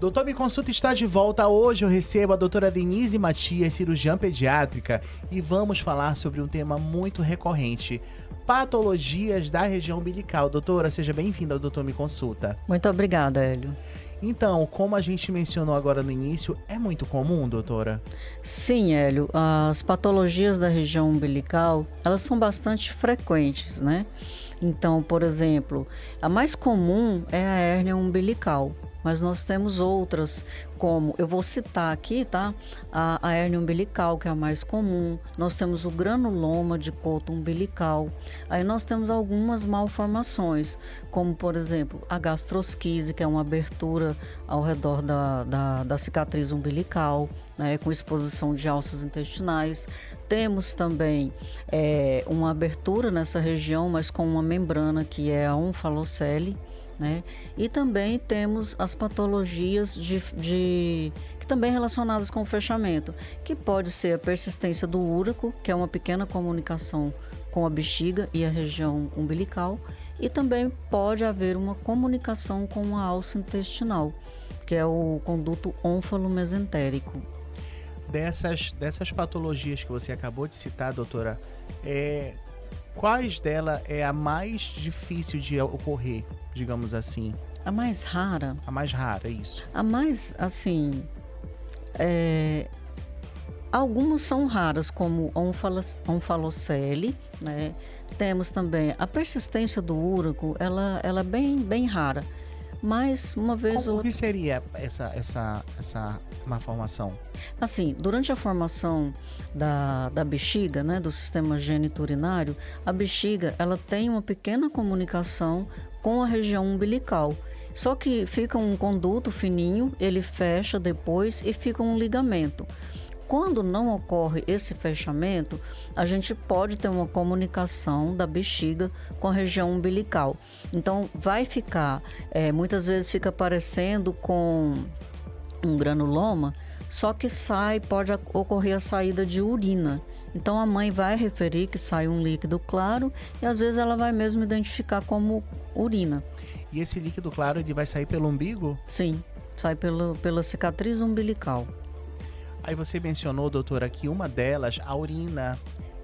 Doutor Me Consulta está de volta. Hoje eu recebo a doutora Denise Matias, cirurgiã pediátrica, e vamos falar sobre um tema muito recorrente: patologias da região umbilical. Doutora, seja bem-vinda ao Doutor Me Consulta. Muito obrigada, Hélio. Então, como a gente mencionou agora no início, é muito comum, doutora? Sim, Hélio, as patologias da região umbilical, elas são bastante frequentes, né? Então, por exemplo, a mais comum é a hérnia umbilical, mas nós temos outras, como, eu vou citar aqui, tá? A hérnia umbilical, que é a mais comum. Nós temos o granuloma de coto umbilical. Aí nós temos algumas malformações, como, por exemplo, a gastrosquise, que é uma abertura ao redor da cicatriz umbilical, né, com exposição de alças intestinais. Temos também uma abertura nessa região, mas com uma membrana, que é a onfalocele, né? E também temos as patologias que também relacionadas com o fechamento, que pode ser a persistência do úraco, que é uma pequena comunicação com a bexiga e a região umbilical, e também pode haver uma comunicação com a alça intestinal, que é o conduto ónfalo-mesentérico. Dessas patologias que você acabou de citar, doutora, quais delas é a mais difícil de ocorrer, digamos assim? A mais rara? A mais rara, isso. A mais, assim, algumas são raras, como onfalocele, né? Temos também a persistência do úraco, ela é bem rara. Mas uma vez ou outra... O que seria essa malformação? Assim, durante a formação da bexiga, né, do sistema geniturinário, a bexiga ela tem uma pequena comunicação com a região umbilical. Só que fica um conduto fininho, ele fecha depois e fica um ligamento. Quando não ocorre esse fechamento, a gente pode ter uma comunicação da bexiga com a região umbilical. Então, vai ficar, muitas vezes fica parecendo com um granuloma, só que pode ocorrer a saída de urina. Então, a mãe vai referir que sai um líquido claro e às vezes ela vai mesmo identificar como urina. E esse líquido claro, ele vai sair pelo umbigo? Sim, sai pela cicatriz umbilical. Aí você mencionou, doutora, que uma delas, a urina,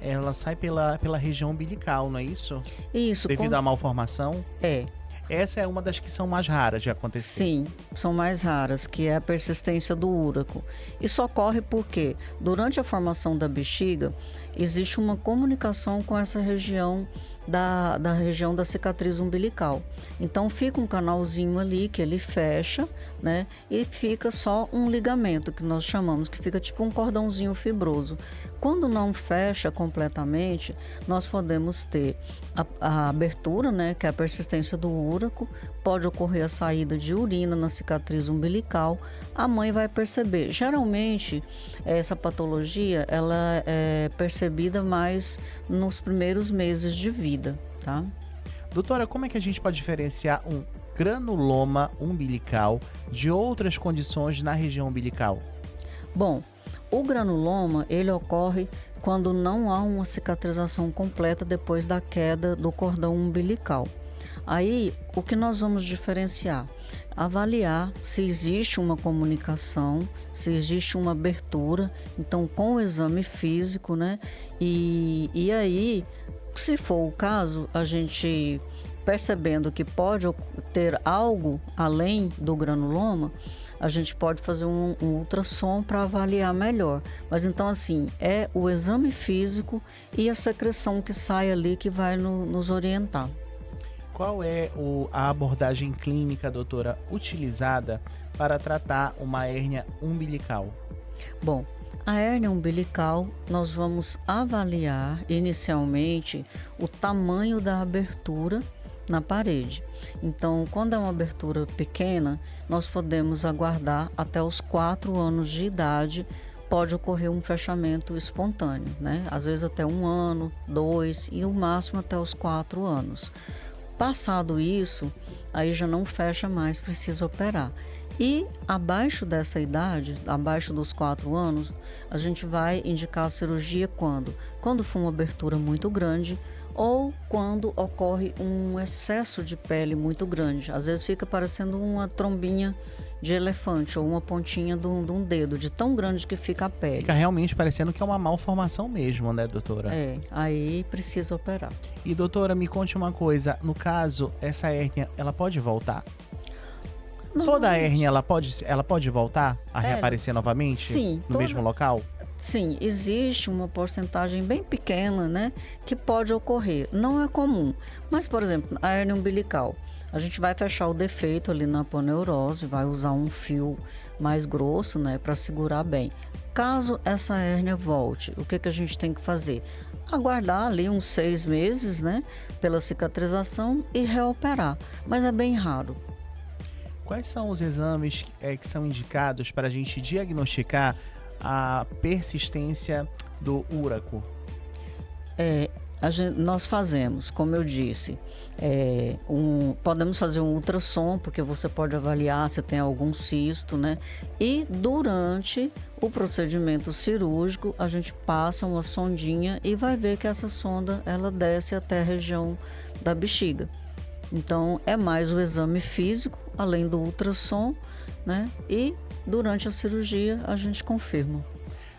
ela sai pela região umbilical, não é isso? Isso. Devido à malformação? É. Essa é uma das que são mais raras de acontecer. Sim, são mais raras, que é a persistência do úraco. Isso ocorre porque, durante a formação da bexiga, existe uma comunicação com essa região da região da cicatriz umbilical. Então, fica um canalzinho ali que ele fecha, né? E fica só um ligamento, que nós chamamos, que fica tipo um cordãozinho fibroso. Quando não fecha completamente, nós podemos ter a abertura, né? Que é a persistência do úraco, pode ocorrer a saída de urina na cicatriz umbilical. A mãe vai perceber. Geralmente, essa patologia, ela é percebida mais nos primeiros meses de vida, tá? Doutora, como é que a gente pode diferenciar um granuloma umbilical de outras condições na região umbilical? Bom, o granuloma, ele ocorre quando não há uma cicatrização completa depois da queda do cordão umbilical. Aí, o que nós vamos diferenciar? Avaliar se existe uma comunicação, se existe uma abertura, então com o exame físico, né? E aí, se for o caso, a gente percebendo que pode ter algo além do granuloma, a gente pode fazer um ultrassom para avaliar melhor. Mas então, assim, é o exame físico e a secreção que sai ali que vai nos orientar. Qual é a abordagem clínica, doutora, utilizada para tratar uma hérnia umbilical? Bom, a hérnia umbilical, nós vamos avaliar inicialmente o tamanho da abertura na parede. Então, quando é uma abertura pequena, nós podemos aguardar até os 4 anos de idade, pode ocorrer um fechamento espontâneo, né? Às vezes até 1 ano, 2 e o máximo até os 4 anos. Passado isso, aí já não fecha mais, precisa operar. E abaixo dessa idade, abaixo dos 4 anos, a gente vai indicar a cirurgia quando? Quando for uma abertura muito grande ou quando ocorre um excesso de pele muito grande. Às vezes fica parecendo uma trombinha de elefante ou uma pontinha de um dedo, de tão grande que fica a pele. Fica realmente parecendo que é uma malformação mesmo, né, doutora? Aí precisa operar. E doutora, me conte uma coisa, no caso, essa hérnia, ela pode voltar? Toda a hérnia, ela pode voltar a reaparecer novamente? Sim. No mesmo local? Sim, existe uma porcentagem bem pequena, né, que pode ocorrer. Não é comum, mas, por exemplo, a hérnia umbilical, a gente vai fechar o defeito ali na aponeurose, vai usar um fio mais grosso, né, para segurar bem. Caso essa hérnia volte, o que a gente tem que fazer? Aguardar ali uns 6 meses, né, pela cicatrização e reoperar, mas é bem raro. Quais são os exames que são indicados para a gente diagnosticar a persistência do úraco? Nós fazemos, como eu disse, podemos fazer um ultrassom, porque você pode avaliar se tem algum cisto, né? E durante o procedimento cirúrgico, a gente passa uma sondinha e vai ver que essa sonda, ela desce até a região da bexiga. Então, é mais o exame físico, além do ultrassom, né? E durante a cirurgia, a gente confirma.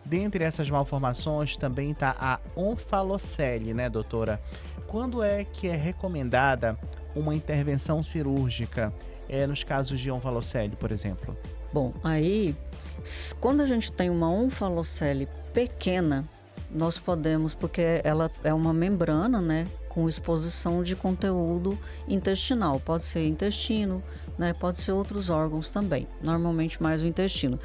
Dentre essas malformações também está a onfalocele, né, doutora? Quando é que é recomendada uma intervenção cirúrgica nos casos de onfalocele, por exemplo? Bom, aí, quando a gente tem uma onfalocele pequena, nós podemos, porque ela é uma membrana, né, com exposição de conteúdo intestinal. Pode ser intestino, né, pode ser outros órgãos também, normalmente mais o intestino.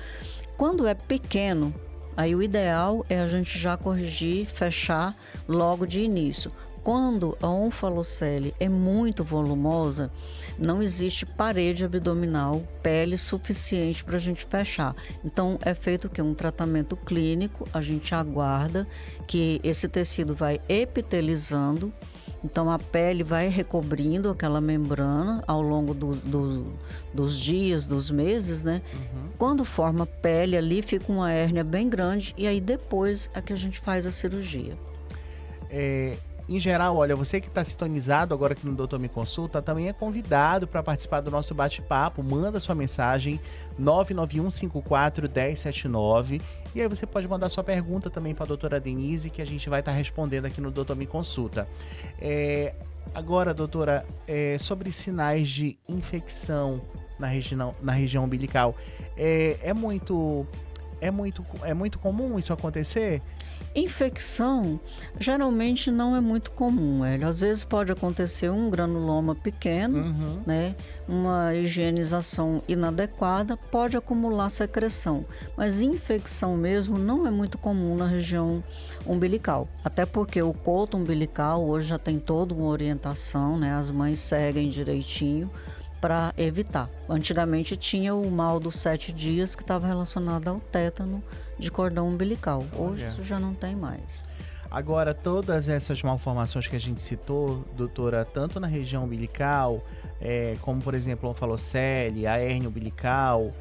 Quando é pequeno, aí o ideal é a gente já corrigir, fechar logo de início. Quando a onfalocele é muito volumosa, não existe parede abdominal, pele suficiente para a gente fechar. Então, é feito um tratamento clínico, a gente aguarda que esse tecido vai epitelizando, então a pele vai recobrindo aquela membrana ao longo dos dias, dos meses, né? Quando forma pele ali, fica uma hérnia bem grande e aí depois é que a gente faz a cirurgia. Em geral, olha, você que está sintonizado agora aqui no Doutor Me Consulta, também é convidado para participar do nosso bate-papo. Manda sua mensagem 991541079 e aí você pode mandar sua pergunta também para a doutora Denise, que a gente vai estar respondendo aqui no Doutor Me Consulta. Agora, doutora, sobre sinais de infecção na região umbilical, é muito comum isso acontecer? Infecção geralmente não é muito comum, Hélio. Às vezes pode acontecer um granuloma pequeno, né? Uma higienização inadequada, pode acumular secreção. Mas infecção mesmo não é muito comum na região umbilical. Até porque o coto umbilical hoje já tem toda uma orientação, né? As mães seguem direitinho para evitar. Antigamente tinha o mal dos 7 dias que estava relacionado ao tétano de cordão umbilical. Hoje isso já não tem mais. Agora, todas essas malformações que a gente citou, doutora, tanto na região umbilical, como por exemplo a onfalocele, a hérnia umbilical,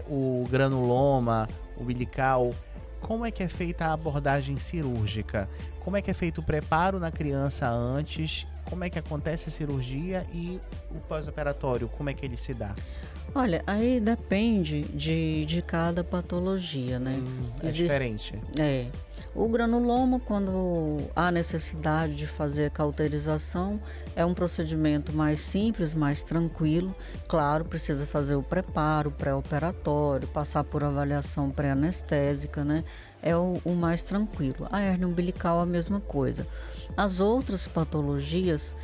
o granuloma umbilical, como é que é feita a abordagem cirúrgica? Como é que é feito o preparo na criança antes? Como é que acontece a cirurgia e o pós-operatório, como é que ele se dá? Olha, aí depende de cada patologia, né? Diferente. O granuloma, quando há necessidade de fazer cauterização, é um procedimento mais simples, mais tranquilo. Claro, precisa fazer o preparo pré-operatório, passar por avaliação pré-anestésica, né? É o mais tranquilo. A hérnia umbilical, a mesma coisa. As outras patologias,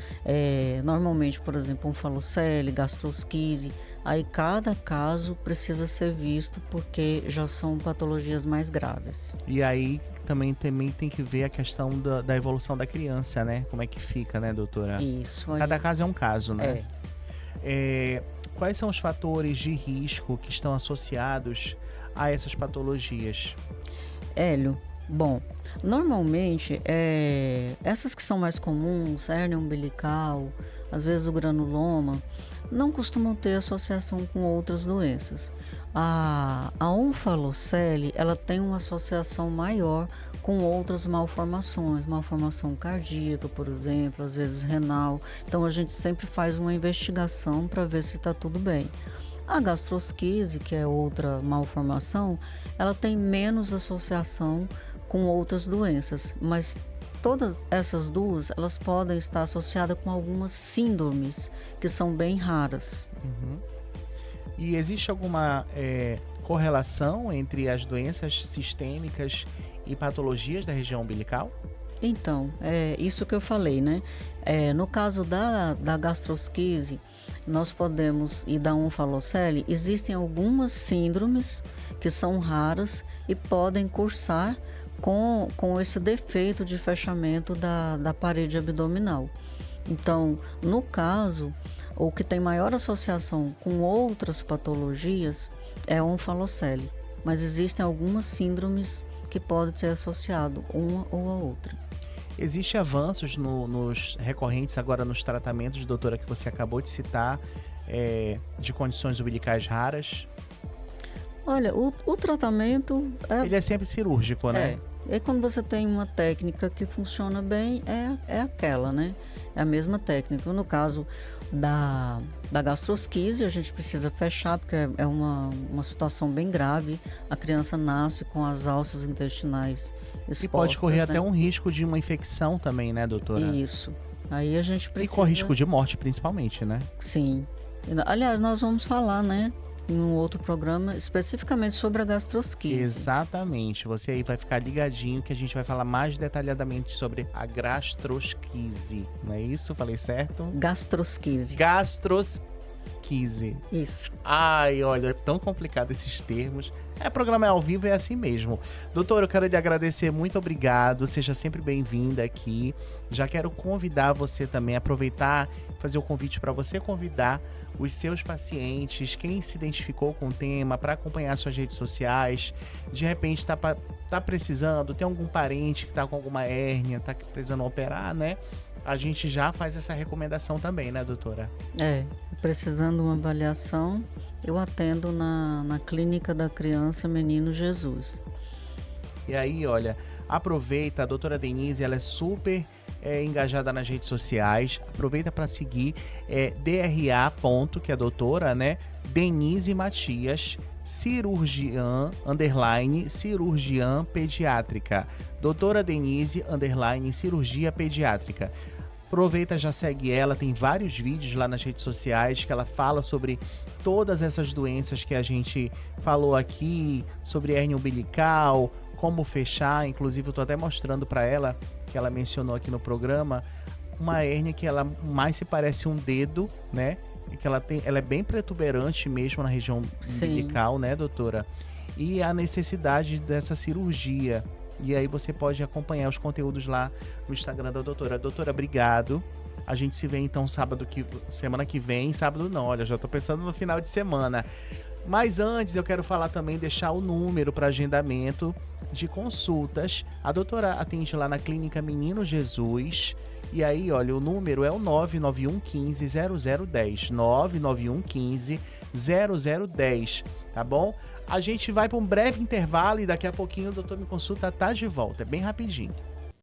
normalmente, por exemplo, onfalocele, gastrosquise, aí cada caso precisa ser visto porque já são patologias mais graves. E aí também tem que ver a questão da evolução da criança, né? Como é que fica, né, doutora? Isso. Cada caso é um caso, né? Quais são os fatores de risco que estão associados a essas patologias? Hélio, bom, normalmente essas que são mais comuns, hérnia umbilical, às vezes o granuloma, não costumam ter associação com outras doenças. A onfalocele, ela tem uma associação maior com outras malformações, malformação cardíaca, por exemplo, às vezes renal. Então a gente sempre faz uma investigação para ver se está tudo bem. A gastrosquise, que é outra malformação, ela tem menos associação com outras doenças, mas todas essas duas, elas podem estar associadas com algumas síndromes que são bem raras. Uhum. E existe alguma correlação entre as doenças sistêmicas e patologias da região umbilical? Então, é isso que eu falei, né? No caso da gastrosquise, nós podemos, e da onfalocele, existem algumas síndromes que são raras e podem cursar com esse defeito de fechamento da parede abdominal. Então, no caso, o que tem maior associação com outras patologias é a onfalocele, mas existem algumas síndromes que podem ser associado uma ou a outra. Existem avanços nos recorrentes agora nos tratamentos, doutora, que você acabou de citar, de condições umbilicais raras? Olha, o tratamento ele é sempre cirúrgico, né? E quando você tem uma técnica que funciona bem, é aquela, né? É a mesma técnica. No caso da gastrosquise, a gente precisa fechar, porque é uma situação bem grave. A criança nasce com as alças intestinais expostas. E pode correr, né? até um risco de uma infecção também, né, doutora? Isso. Aí a gente precisa... E corre risco de morte, principalmente, né? Sim. Aliás, nós vamos falar, né, em um outro programa especificamente sobre a gastrosquise. Exatamente. Você aí vai ficar ligadinho que a gente vai falar mais detalhadamente sobre a gastrosquise. Não é isso? Falei certo? Gastrosquise. Gastrosquise. Isso. Ai, olha, é tão complicado esses termos. Programa ao vivo, é assim mesmo. Doutora, eu quero lhe agradecer, muito obrigado. Seja sempre bem-vinda aqui. Já quero convidar você também, aproveitar, fazer o convite para você convidar os seus pacientes, quem se identificou com o tema, para acompanhar suas redes sociais. De repente tá precisando, tem algum parente que está com alguma hérnia, tá precisando operar, né? A gente já faz essa recomendação também, né, doutora? Precisando de uma avaliação, eu atendo na Clínica da Criança Menino Jesus. E aí, olha, aproveita, a doutora Denise, ela é super engajada nas redes sociais, aproveita para seguir DRA. Que é a doutora, né? Denise Matias, cirurgiã pediátrica. Doutora Denise, cirurgia pediátrica. Aproveita, já segue ela, tem vários vídeos lá nas redes sociais que ela fala sobre todas essas doenças que a gente falou aqui, sobre hérnia umbilical, como fechar. Inclusive eu tô até mostrando para ela, que ela mencionou aqui no programa, uma hérnia que ela mais se parece um dedo, né? E que ela é bem protuberante mesmo na região umbilical, né, doutora? E a necessidade dessa cirurgia. E aí você pode acompanhar os conteúdos lá no Instagram da doutora. Doutora, obrigado. A gente se vê então semana que vem. Sábado não, olha, já tô pensando no final de semana. Mas antes eu quero falar também, deixar o número para agendamento de consultas. A doutora atende lá na Clínica Menino Jesus. E aí, olha, o número é o 991 15 0010. 991 15 0010, tá bom? A gente vai para um breve intervalo e daqui a pouquinho o Doutor Me Consulta tá de volta. É bem rapidinho.